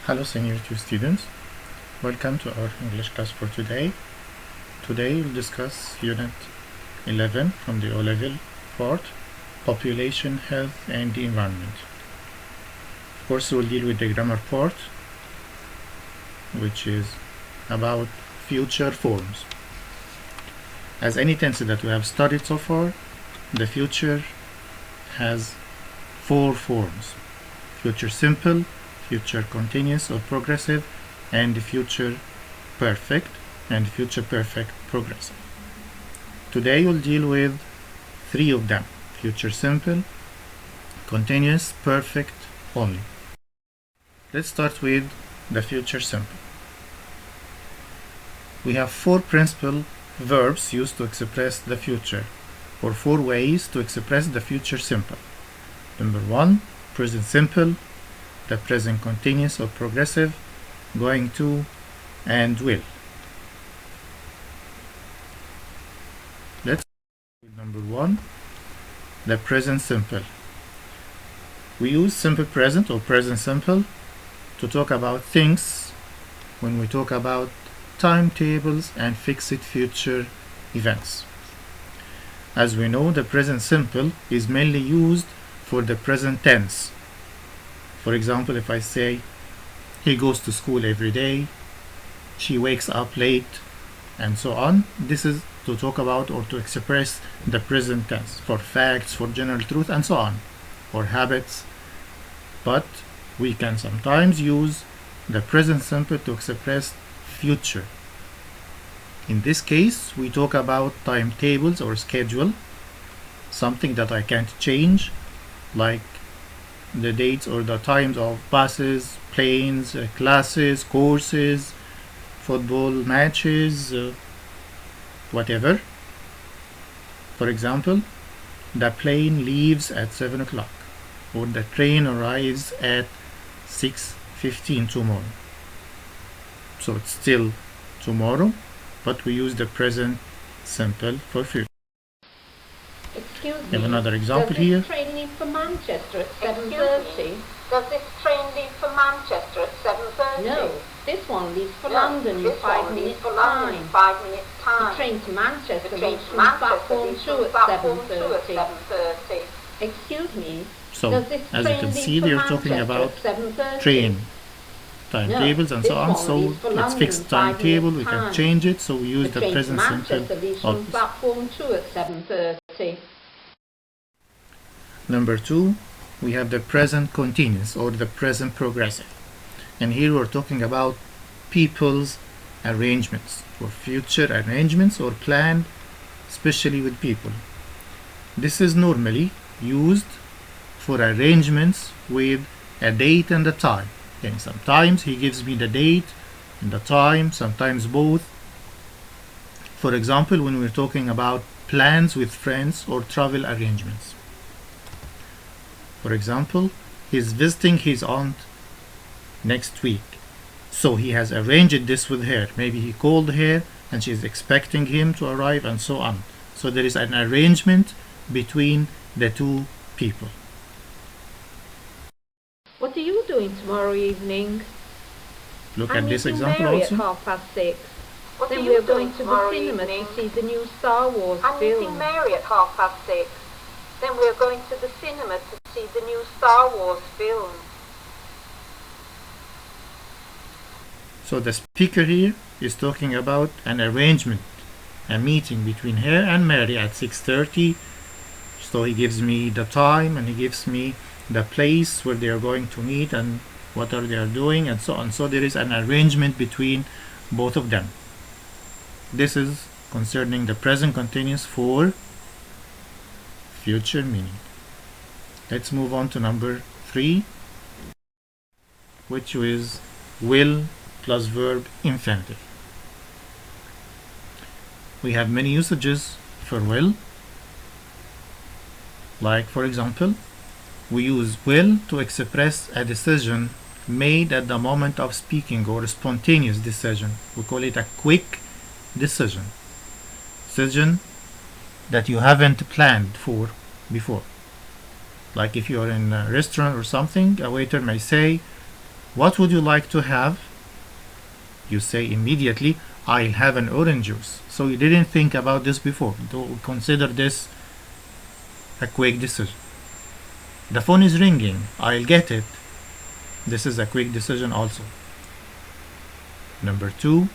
Hello Senior 2 students, welcome to our English class for today. Today we'll discuss Unit 11 from the O-Level part, Population, Health and the Environment. Of course we'll deal with the grammar part, which is about future forms. As any tense that we have studied so far, the future has 4 forms: future simple, future continuous or progressive, and future perfect and future perfect progressive. Today we'll deal with 3 of them: future simple, continuous, perfect only. Let's start with the future simple. We have 4 principal verbs used to express the future, or 4 ways to express the future simple. Number 1, present simple, the present continuous or progressive, going to, and will. Let's start with number 1, the present simple. We use simple present or present simple to talk about things when we talk about timetables and fixed future events. As we know, the present simple is mainly used for the present tense. For example, if I say, he goes to school every day, she wakes up late, and so on, this is to talk about or to express the present tense for facts, for general truth, and so on, or habits. But we can sometimes use the present simple to express future. In this case, we talk about timetables or schedule, something that I can't change, like the dates or the times of buses, planes, classes, courses, football matches, whatever. For example, the plane leaves at 7 o'clock, or the train arrives at 6:15 tomorrow. So it's still tomorrow, but we use the present simple for future. Excuse me. We have another example here. Does this train leave for Manchester at 7:30? Does this train leave for Manchester at 7:30? No, this one leaves for London in 5 minutes time. 5 minutes time. The train to Manchester The train leaves to from Manchester platform leaves 2 from at platform 2 at 7:30. 7:30. Excuse me. So, Does this as you train can leave see, for they're talking Manchester about at 7:30? train timetables and so this on. one So leaves for it's London fixed in 5 timetable, we minutes can time. change it, so we use The the train to present Manchester simple leaves from of this. platform 2 at 7:30. Number 2, we have the present continuous or the present progressive. And here we're talking about people's arrangements, or future arrangements or planned, especially with people. This is normally used for arrangements with a date and a time. And sometimes he gives me the date and the time, sometimes both. For example, when we're talking about plans with friends or travel arrangements. For example, he's visiting his aunt next week. So he has arranged this with her. Maybe he called her and she's expecting him to arrive and so on. So there is an arrangement between the two people. What are you doing tomorrow evening? Look I'm at this meeting example Mary also. at 6:30. What are Then you we're doing going to the tomorrow cinema evening? to see the new Star Wars I'm meeting film. Mary at 6:30. Then we're going to the cinema to see the new Star Wars film. So the speaker here is talking about an arrangement, a meeting between her and Mary at 6:30. So he gives me the time and he gives me the place where they are going to meet and what are they are doing and so on. So there is an arrangement between both of them. This is concerning the present continuous for future meaning. Let's move on to number 3, which is will plus verb infinitive. We have many usages for will. Like, for example, we use will to express a decision made at the moment of speaking, or a spontaneous decision. We call it a quick decision. Decision that you haven't planned for before. Like if you're in a restaurant or something, a waiter may say, What would you like to have? You say immediately, I'll have an orange juice. So you didn't think about this before. Don't consider this a quick decision. The phone is ringing. I'll get it. This is a quick decision also. Number 2,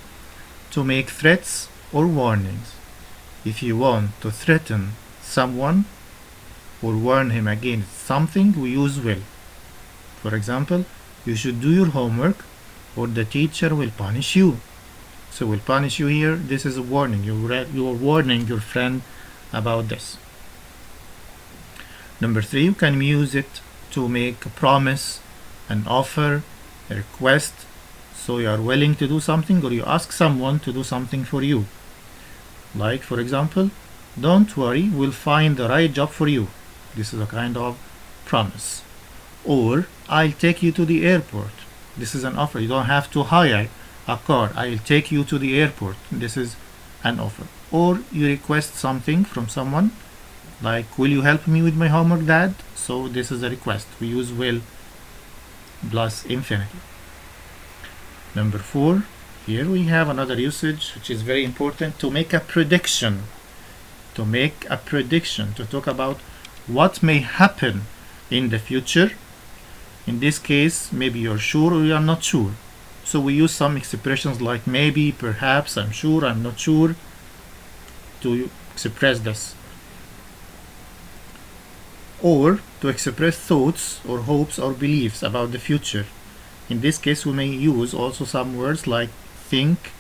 to make threats or warnings. If you want to threaten someone or warn him against something, we use will. For example, you should do your homework or the teacher will punish you. So will punish you here. This is a warning. You are warning your friend about this. Number 3, you can use it to make a promise, an offer, a request. So you are willing to do something, or you ask someone to do something for you. Like, for example, don't worry, we'll find the right job for you. This is a kind of promise. Or, I'll take you to the airport. This is an offer. You don't have to hire a car. I'll take you to the airport. This is an offer. Or you request something from someone, like, will you help me with my homework, Dad? So this is a request. We use will plus infinitive. Number 4, here we have another usage which is very important, to make a prediction. To make a prediction, to talk about what may happen in the future. In this case, maybe you're sure or you're not sure. So we use some expressions like maybe, perhaps, I'm sure, I'm not sure, to express this. Or to express thoughts or hopes or beliefs about the future. In this case, we may use also some words like think,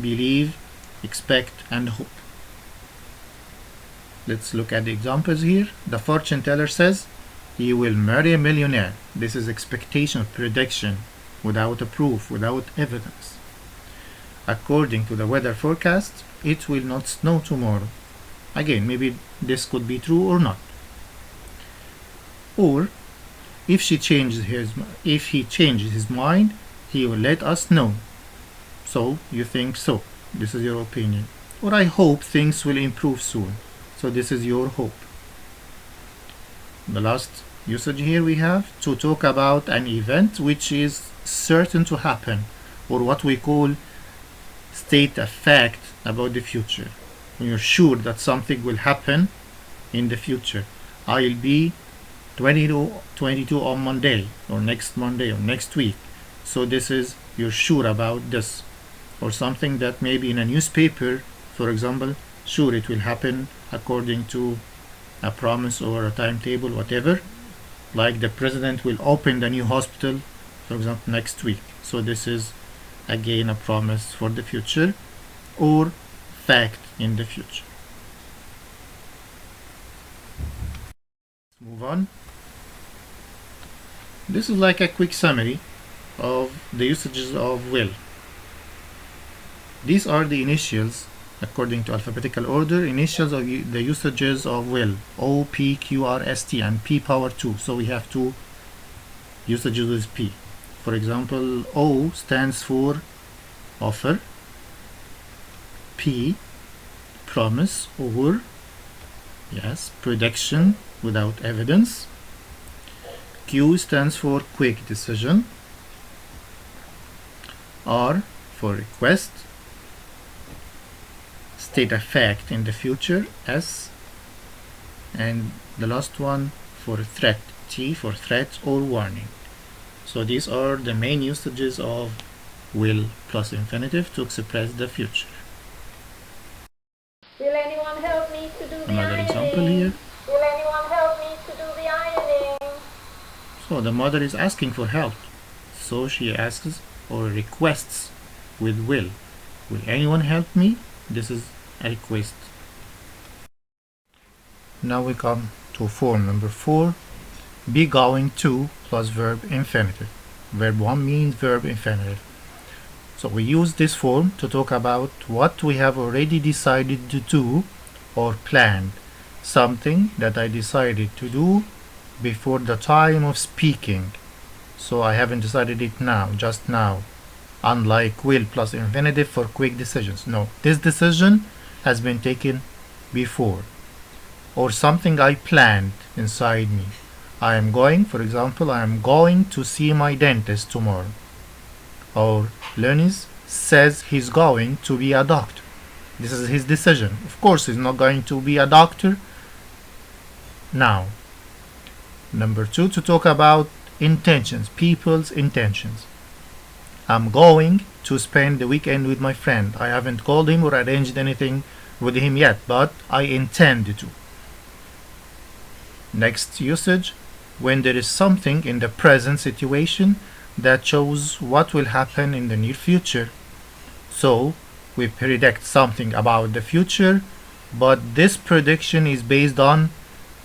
believe, expect, and hope. Let's look at the examples here. The fortune teller says, you will marry a millionaire. This is expectation, prediction, without a proof, without evidence. According to the weather forecast, it will not snow tomorrow. Again, maybe this could be true or not. Or, if he changes his mind, he will let us know. So, you think so. This is your opinion. Or, I hope things will improve soon. So, this is your hope. The last usage here we have to talk about an event which is certain to happen, or what we call state a fact about the future. When you're sure that something will happen in the future. I'll be 22 on Monday, or next Monday, or next week. So this is, you're sure about this. Or something that maybe in a newspaper, for example, sure it will happen according to a promise or a timetable, whatever. Like the president will open the new hospital, for example, next week. So this is again a promise for the future or fact in the future. Let's move on. This is like a quick summary of the usages of will. These are the initials, according to alphabetical order, initials of the usages of will. O, P, Q, R, S, T, and P power 2. So we have two usages with P. For example, O stands for offer. P, promise or, yes, prediction without evidence. Q stands for quick decision. R for request. State a fact in the future, S. And the last one for threat, T for threat or warning. So these are the main usages of will plus infinitive to express the future. Will anyone help me to do the Another ironing? example here. Will anyone help me to do the ironing? So the mother is asking for help. So she asks or requests with will. Will anyone help me? This is a request. Now we come to form number 4. Be going to plus verb infinitive. Verb 1 means verb infinitive. So we use this form to talk about what we have already decided to do or planned. Something that I decided to do before the time of speaking. So I haven't decided it now, just now. Unlike will plus infinitive for quick decisions. No, this decision has been taken before. Or something I planned inside me. I am going, for example, I am going to see my dentist tomorrow. or Leonis says he's going to be a doctor. This is his decision. Of course, he's not going to be a doctor now. Number 2, to talk about intentions, people's intentions. I'm going to spend the weekend with my friend. I haven't called him or arranged anything with him yet, but I intend to. Next usage, when there is something in the present situation that shows what will happen in the near future. So, we predict something about the future, but this prediction is based on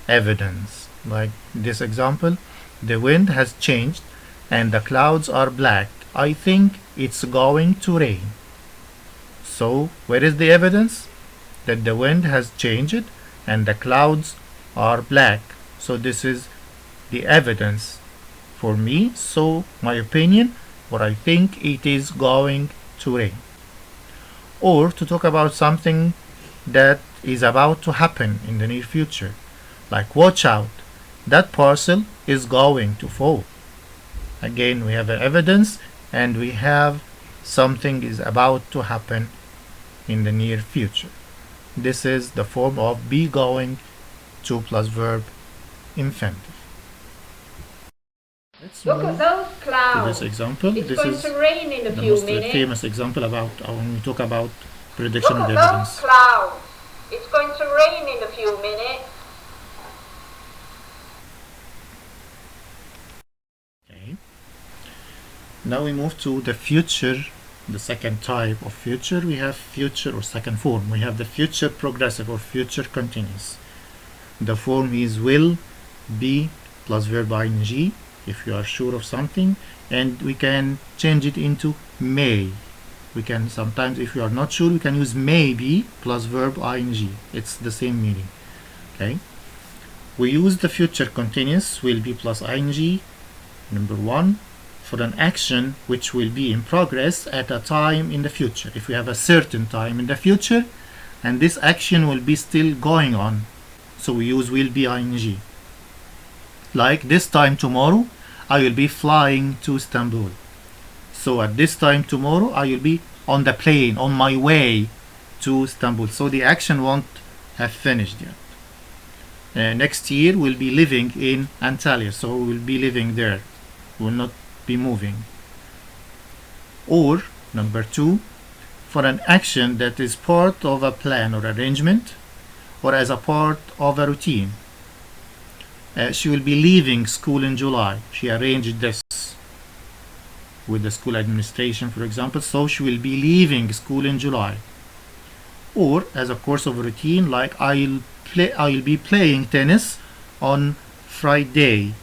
evidence. Like this example, the wind has changed and the clouds are black. I think it's going to rain. So, where is the evidence? That the wind has changed and the clouds are black. So, this is the evidence for me. So, my opinion, or I think it is going to rain. Or to talk about something that is about to happen in the near future. Like, watch out, that parcel is going to fall. Again, we have evidence and we have something is about to happen in the near future. This is the form of be going to plus verb infinitive. Let's Look at move those to clouds. this example. It's This going is to rain in a the few most minutes. famous example about when we talk about prediction Look with at evidence. those clouds. It's going to rain in a few minutes. Okay. Now we move to the future, the second type of future. We have future or second form. We have the future progressive or future continuous. The form is will, be plus verb ing if you are sure of something, and we can change it into may. We can sometimes, if you are not sure, we can use maybe plus verb ing. It's the same meaning. Okay. We use the future continuous will be plus ing, number 1, for an action which will be in progress at a time in the future. If we have a certain time in the future and this action will be still going on, so we use will be ing. Like this time tomorrow I will be flying to Istanbul. So at this time tomorrow I will be on the plane on my way to Istanbul. So the action won't have finished yet. Next year we'll be living in Antalya, so we'll be living there, will not be moving. Or number 2, for an action that is part of a plan or arrangement or as a part of a routine. She will be leaving school in July. She arranged this with the school administration, for example, so she will be leaving school in July. Or as a course of routine, like I'll be playing tennis on Friday.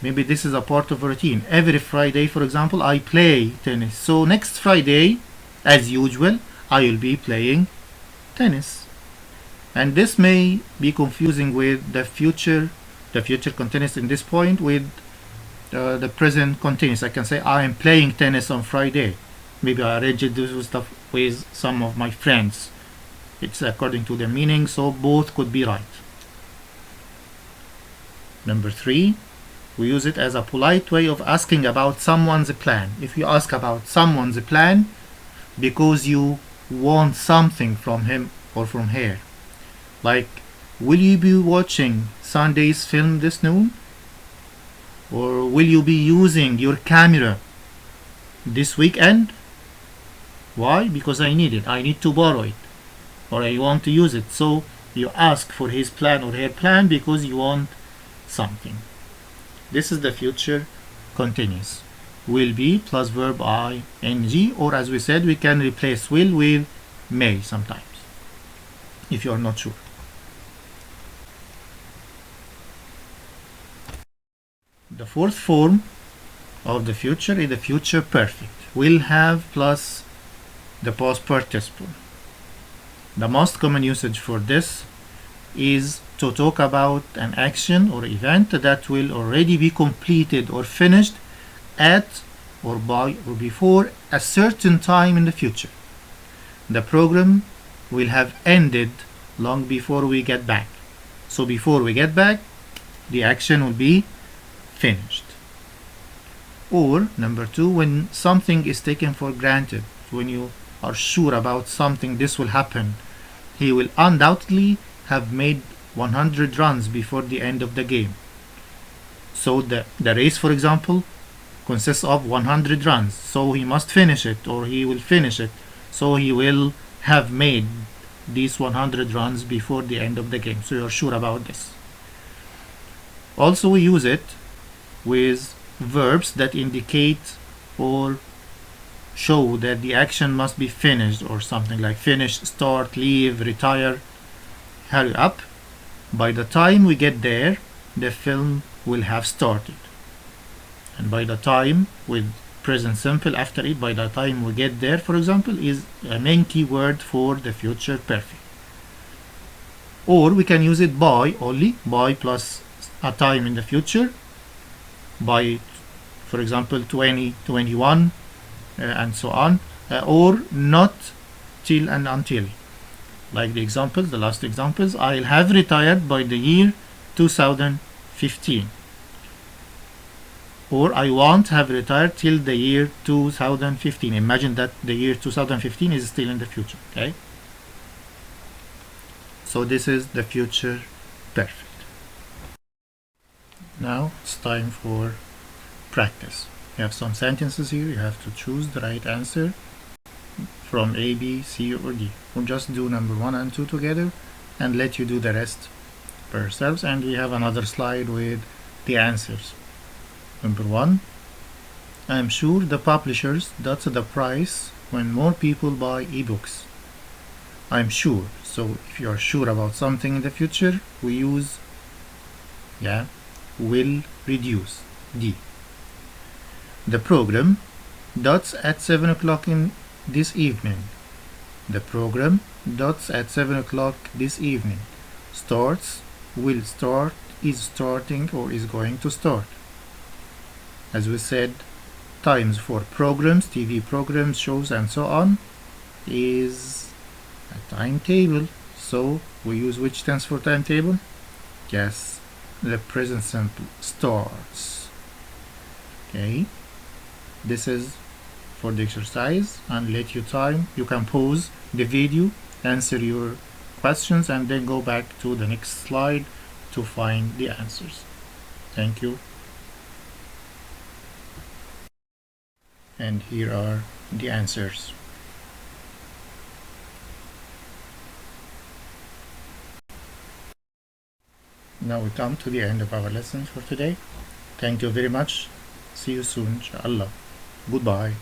Maybe this is a part of a routine. Every Friday, for example, I play tennis. So next Friday, as usual, I will be playing tennis. And this may be confusing with the future continuous in this point with the present continuous. I can say I am playing tennis on Friday. Maybe I arranged this stuff with some of my friends. It's according to the meaning, so both could be right. Number 3, we use it as a polite way of asking about someone's plan. If you ask about someone's plan because you want something from him or from her, like, will you be watching Sunday's film this noon? Or will you be using your camera this weekend? Why? Because I need it. I need to borrow it. Or I want to use it. So you ask for his plan or her plan because you want something. This is the future continuous. Will be plus verb ing, or as we said, we can replace will with may sometimes, if you are not sure. The fourth form of the future is the future perfect. Will have plus the past participle. The most common usage for this is to talk about an action or event that will already be completed or finished at or by or before a certain time in the future. The program will have ended long before we get back. So before we get back, the action will be finished. Or number 2, when something is taken for granted, when you are sure about something, this will happen. He will undoubtedly have made 100 runs before the end of the game. So the race, for example, consists of 100 runs. So he must finish it, or he will finish it. So he will have made these 100 runs before the end of the game. So you're sure about this. Also, we use it with verbs that indicate or show that the action must be finished, or something like finish, start, leave, retire, hurry up. By the time we get there, the film will have started. And by the time, with present simple after it, by the time we get there, for example, is a main keyword for the future perfect. Or we can use it by only, by plus a time in the future, by, for example, 20, 21, and so on, or not till and until. Like the examples, the last examples, I'll have retired by the year 2015. Or I won't have retired till the year 2015. Imagine that the year 2015 is still in the future, okay? So this is the future perfect. Now it's time for practice. You have some sentences here. You have to choose the right answer from A, B, C, or D. We'll just do number 1 and 2 together and let you do the rest by yourselves. And we have another slide with the answers. Number 1, I am sure the publishers that's the price when more people buy ebooks. I'm sure. So if you are sure about something in the future, we use will reduce, D. The program dots at 7 o'clock in this evening. The program dots at 7 o'clock this evening. Starts, will start, is starting, or is going to start. As we said, times for programs, TV programs, shows, and so on, is a timetable. So we use which tense for timetable? Yes, the present simple, starts. Okay, this is for the exercise, and let you time. You can pause the video, answer your questions, and then go back to the next slide to find the answers. Thank you. And here are the answers. Now we come to the end of our lesson for today. Thank you very much. See you soon, inshallah. Goodbye.